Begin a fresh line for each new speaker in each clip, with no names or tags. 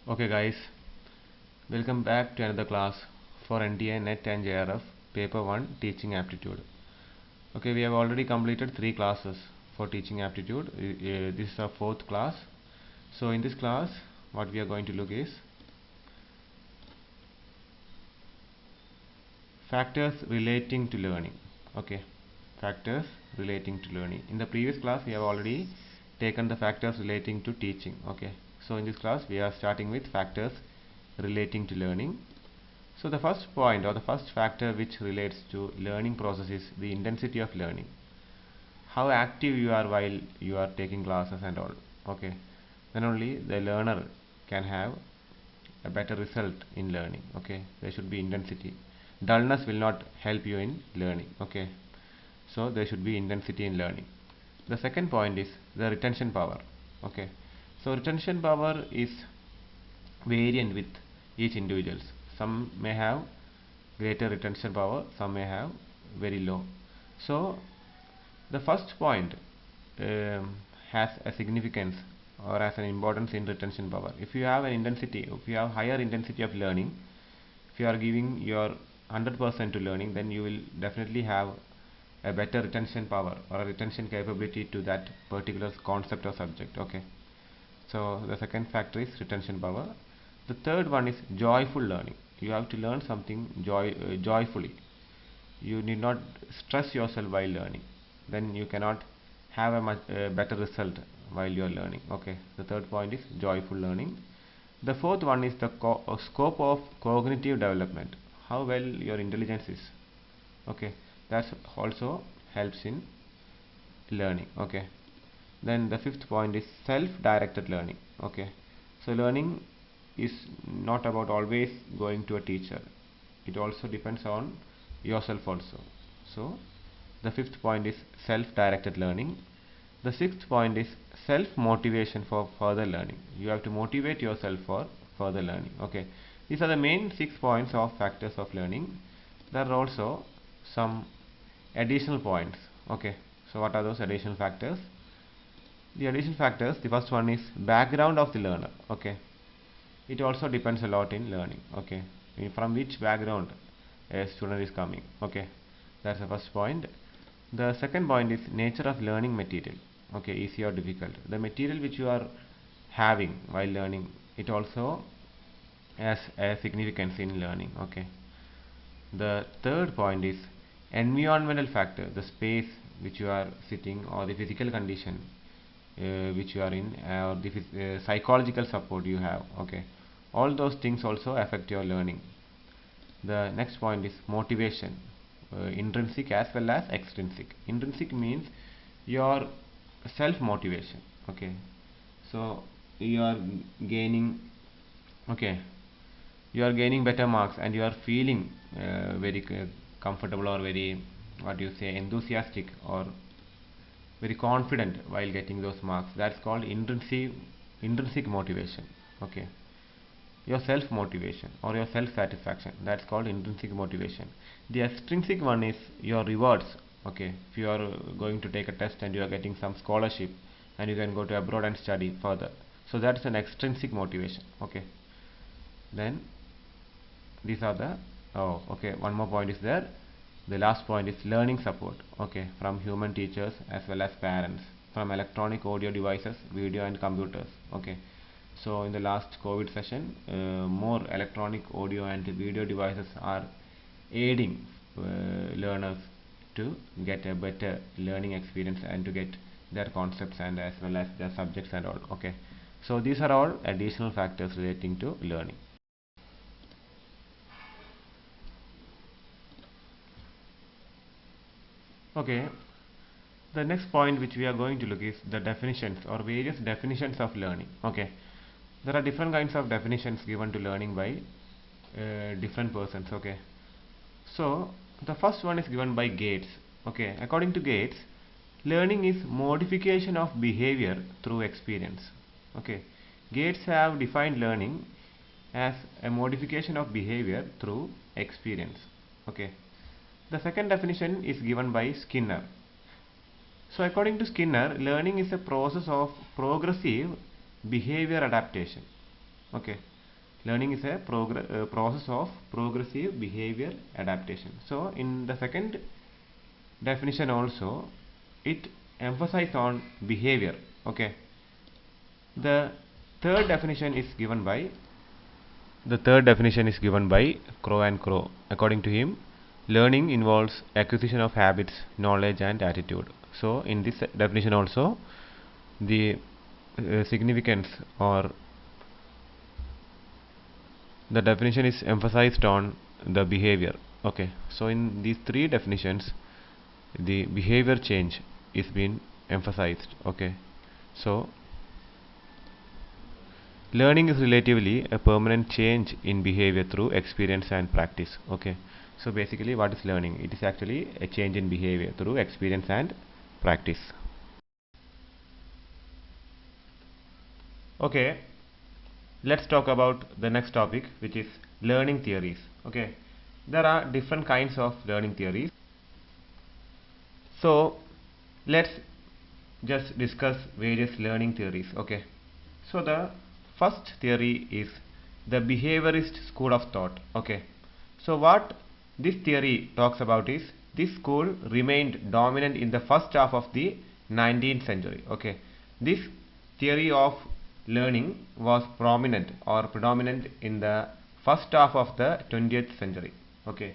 Okay guys, welcome back to another class for NTA, NET and JRF Paper 1 Teaching Aptitude. Okay, we have already completed 3 classes for Teaching Aptitude. This is our 4th class. So in this class, what we are going to look is factors relating to learning. Okay, factors relating to learning. In the previous class, we have already taken the factors relating to teaching. Okay, so in this class, we are starting with factors relating to learning. So the first point or the first factor which relates to learning process is the intensity of learning. How active you are while you are taking classes and all. Okay, then only the learner can have a better result in learning. Okay, there should be intensity. Dullness will not help you in learning. Okay, so there should be intensity in learning. The second point is the retention power. Okay, so retention power is variant with each individuals. Some may have greater retention power, some may have very low. So the first point has a significance or has an importance in retention power. If you have an intensity, if you have higher intensity of learning, if you are giving your 100% to learning, then you will definitely have a better retention power or a retention capability to that particular concept or subject. Okay, so the second factor is retention power. The third one is joyful learning. You have to learn something joyfully. You need not stress yourself while learning. Then you cannot have a much better result while you are learning. Okay, the third point is joyful learning. The fourth one is the scope of cognitive development. How well your intelligence is. Okay, that also helps in learning. Okay, then the fifth point is self-directed learning. Okay, so learning is not about always going to a teacher. It also depends on yourself also. So the fifth point is self-directed learning. The sixth point is self-motivation for further learning. You have to motivate yourself for further learning. Okay, these are the main 6 points of factors of learning. There are also some additional points. Okay, so what are those additional factors? The additional factors, the first one is background of the learner. Okay, it also depends a lot in learning. Okay, from which background a student is coming. Okay, that's the first point. The second point is nature of learning material. Okay, easy or difficult, the material which you are having while learning, it also has a significance in learning. Okay, the third point is environmental factor, the space which you are sitting or the physical condition which you are in, or the psychological support you have. Okay, all those things also affect your learning. The next point is motivation, intrinsic as well as extrinsic. Intrinsic means your self motivation. Okay, so you are gaining, okay, you are gaining better marks and you are feeling very comfortable or very, what do you say, enthusiastic or very confident while getting those marks. That's called intrinsic motivation. Okay, your self motivation or your self satisfaction, that's called intrinsic motivation. The extrinsic one is your rewards. Okay, if you are going to take a test and you are getting some scholarship and you can go to abroad and study further, so that's an extrinsic motivation. Okay, then these are the, oh okay, one more point is there. The last point is learning support. Okay, from human teachers as well as parents, from electronic audio devices, video and computers. Okay, so in the last COVID session, more electronic audio and video devices are aiding learners to get a better learning experience and to get their concepts and as well as their subjects and all. Okay, so these are all additional factors relating to learning. Okay, the next point which we are going to look is the definitions or various definitions of learning. Okay, there are different kinds of definitions given to learning by different persons. Okay, so the first one is given by Gates. Okay, according to Gates, learning is modification of behavior through experience. Okay, Gates have defined learning as a modification of behavior through experience. Okay, the second definition is given by Skinner. So according to Skinner, learning is a process of progressive behavior adaptation. Okay, Learning is a process of progressive behavior adaptation. So in the second definition also, it emphasizes on behavior. Okay. The third definition is given by Crow and Crow. According to him, learning involves acquisition of habits, knowledge, and attitude. So in this definition also, the significance or the definition is emphasized on the behavior. Okay, so in these three definitions, the behavior change is being emphasized. Okay, so learning is relatively a permanent change in behavior through experience and practice. Okay, so basically, what is learning? It is actually a change in behavior through experience and practice. Okay, let's talk about the next topic, which is learning theories. Okay, there are different kinds of learning theories. So let's just discuss various learning theories. Okay, so the first theory is the behaviorist school of thought. Okay, so what this theory talks about is this school remained dominant in the first half of the 19th century. Okay, this theory of learning was prominent or predominant in the first half of the 20th century. Okay,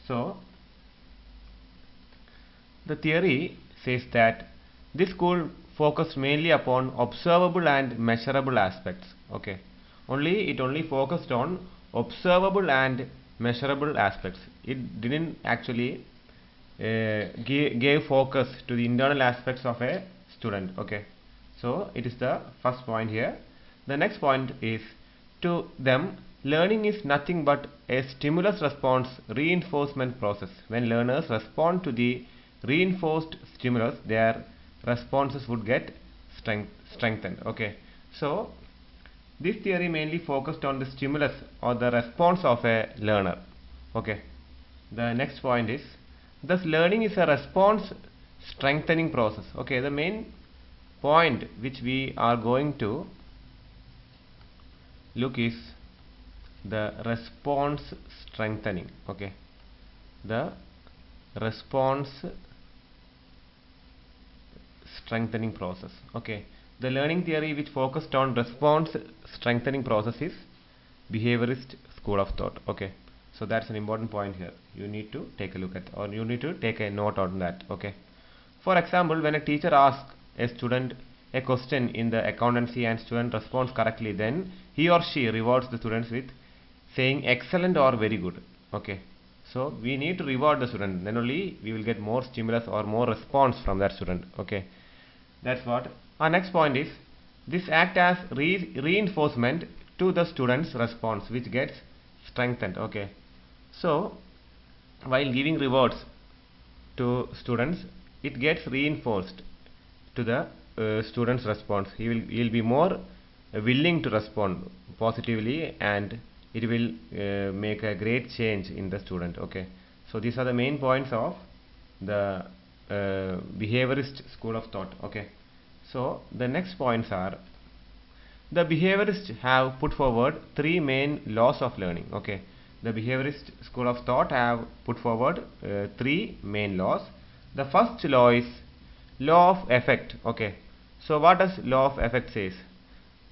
so the theory says that this school focused mainly upon observable and measurable aspects. Okay, it only focused on observable and measurable aspects. It didn't actually gave focus to the internal aspects of a student. Okay, so it is the first point here. The next point is, to them, learning is nothing but a stimulus response reinforcement process. When learners respond to the reinforced stimulus, their responses would get strengthened. Okay, so this theory mainly focused on the stimulus or the response of a learner. Okay, the next point is, thus learning is a response strengthening process. Okay, the main point which we are going to look is the response strengthening. Okay, the response strengthening process. Okay, the learning theory which focused on response strengthening process is behaviorist school of thought. Okay, so that's an important point here. You need to take a look at, or you need to take a note on that. Okay, for example, when a teacher asks a student a question in the accountancy and student responds correctly, then he or she rewards the students with saying excellent or very good. Okay, so we need to reward the student, then only we will get more stimulus or more response from that student. Okay, that's what our next point is. This act as reinforcement to the student's response, which gets strengthened. Okay, so while giving rewards to students, it gets reinforced to the student's response. He will be more willing to respond positively, and it will make a great change in the student. Okay, so these are the main points of the behaviorist school of thought. Okay, so the next points are, the behaviorists have put forward three main laws of learning. Okay, the behaviorist school of thought have put forward three main laws. The first law is law of effect. Okay, so what does law of effect says?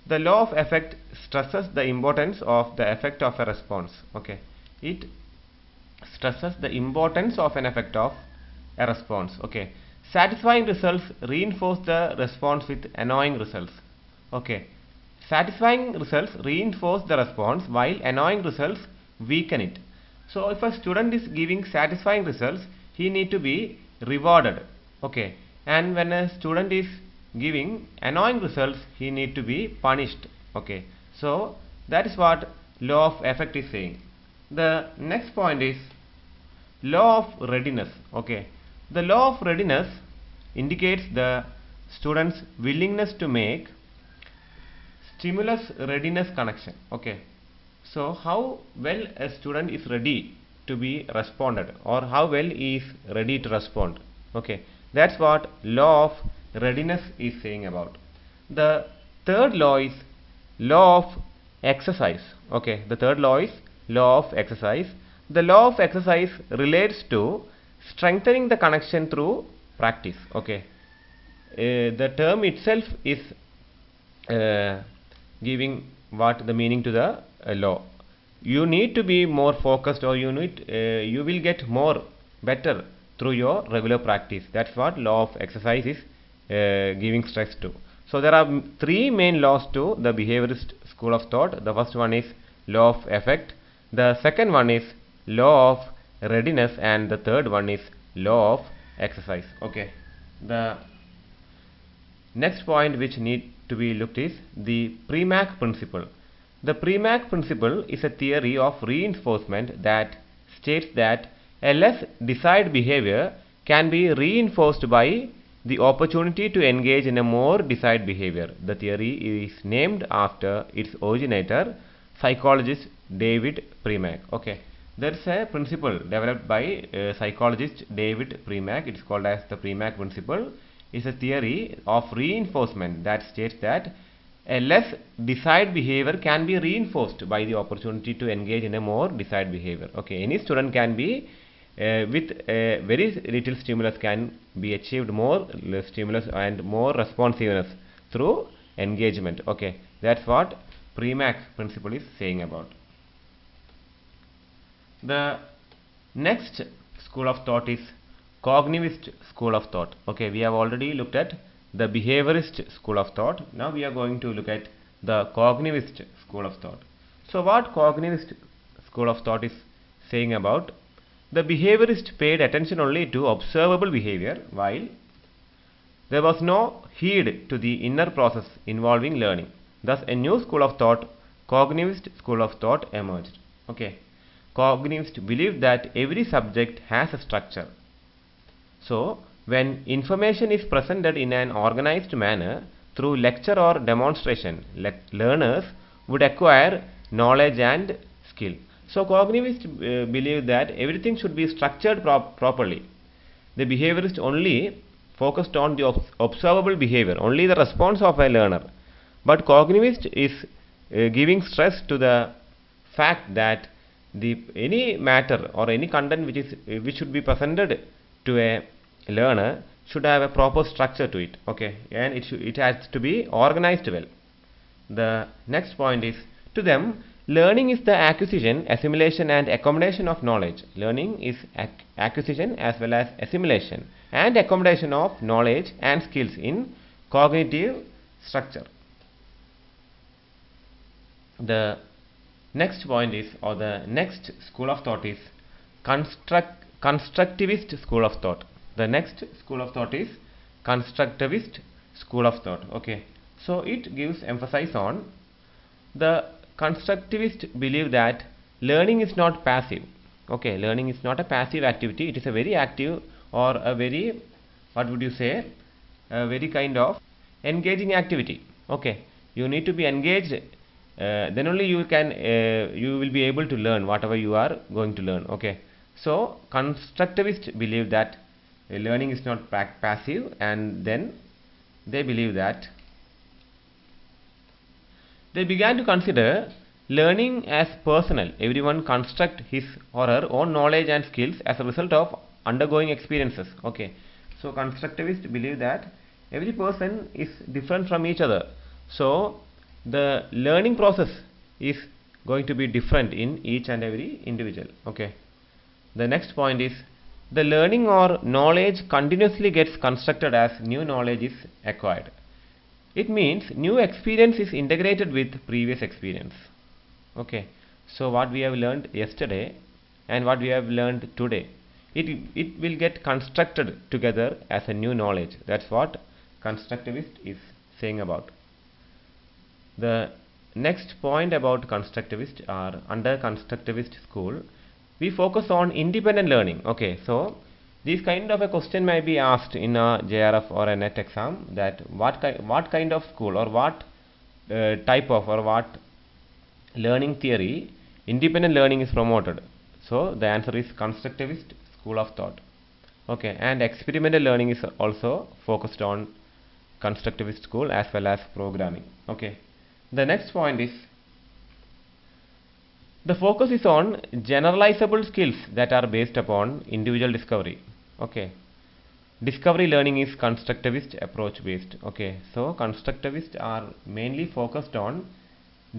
The law of effect stresses the importance of the effect of a response. Okay, it stresses the importance of an effect of a response. Okay, satisfying results reinforce the response with annoying results. Okay, satisfying results reinforce the response while annoying results weaken it. So if a student is giving satisfying results, he need to be rewarded. Okay, and when a student is giving annoying results, he need to be punished. Okay, so that is what law of effect is saying. The next point is law of readiness. Okay, the law of readiness indicates the student's willingness to make stimulus readiness connection. Okay, so how well a student is ready to be responded, or how well he is ready to respond. Okay, that's what law of readiness is saying about. The third law is law of exercise. Okay, the third law is law of exercise. The law of exercise relates to strengthening the connection through practice. Okay, the term itself is giving what the meaning to the law. You need to be more focused, or you will get more better through your regular practice. That's what law of exercise is giving stress to. So there are three main laws to the behaviorist school of thought. The first one is law of effect, the second one is law of readiness, and the third one is law of exercise. Okay, the next point which need to be looked is the Primac Principle. The Primac Principle is a theory of reinforcement that states that a less desired behavior can be reinforced by the opportunity to engage in a more desired behavior. The theory is named after its originator, psychologist David Primac. Okay, there is a principle developed by psychologist David Primac. It is called as the Primac Principle. Is a theory of reinforcement that states that a less desired behavior can be reinforced by the opportunity to engage in a more desired behavior. Okay, any student can be with a very little stimulus can be achieved more stimulus and more responsiveness through engagement. Okay, that's what Primac Principle is saying about. The next school of thought is Cognized school of thought. Okay, we have already looked at the behaviorist school of thought. Now we are going to look at the Cognized school of thought. So what Cognized school of thought is saying about: the behaviorist paid attention only to observable behavior, while there was no heed to the inner process involving learning. Thus a new school of thought, Cognized school of thought, emerged. Okay, Cognized believed that every subject has a structure. So when information is presented in an organized manner through lecture or demonstration, learners would acquire knowledge and skill. So Cognized believe that everything should be structured properly. The behaviorist only focused on the observable behavior, only the response of a learner. But Cognized is giving stress to the fact that any matter or any content which should be presented to a learner should have a proper structure to it. Okay, and it has to be organized well. The next point is, to them, learning is the acquisition, assimilation and accommodation of knowledge. Learning is acquisition as well as assimilation and accommodation of knowledge and skills in cognitive structure. The next point is, or the next school of thought is Constructivist school of thought. The next school of thought is Constructivist school of thought. Okay, so it gives emphasis on the Constructivist believe that learning is not passive. Okay, learning is not a passive activity. It is a very active, or a very, what would you say, a very kind of engaging activity. Okay, you need to be engaged, then only you will be able to learn whatever you are going to learn. Okay, so Constructivists believe that learning is not passive, and then they believe that they began to consider learning as personal. Everyone construct his or her own knowledge and skills as a result of undergoing experiences. Okay, so Constructivists believe that every person is different from each other, so the learning process is going to be different in each and every individual. Okay, the next point is, the learning or knowledge continuously gets constructed as new knowledge is acquired. It means new experience is integrated with previous experience. Okay, so what we have learned yesterday and what we have learned today, it will get constructed together as a new knowledge. That's what Constructivist is saying about. The next point about Constructivist are, under Constructivist school, we focus on independent learning. Okay, so this kind of a question may be asked in a JRF or a NET exam, that what kind of school, or what type of, or what learning theory independent learning is promoted. So the answer is Constructivist school of thought. Okay, and experimental learning is also focused on Constructivist school as well as programming. Okay, the next point is The focus is on generalizable skills that are based upon individual discovery. Okay. Discovery learning is constructivist approach based. Okay. So constructivists are mainly focused on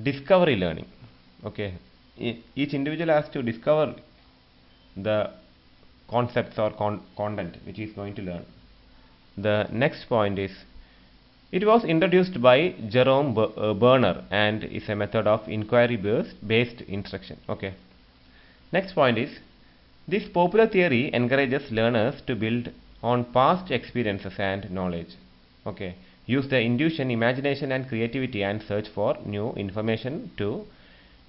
discovery learning. Okay. Each individual has to discover the concepts or content which he is going to learn. The next point is, it was introduced by Jerome Berner and is a method of inquiry based instruction. Okay. Next point is, this popular theory encourages learners to build on past experiences and knowledge. Okay. Use the intuition, imagination and creativity and search for new information to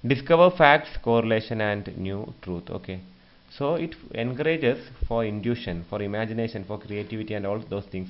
discover facts, correlation and new truth. Okay. So it encourages for intuition, for imagination, for creativity and all those things.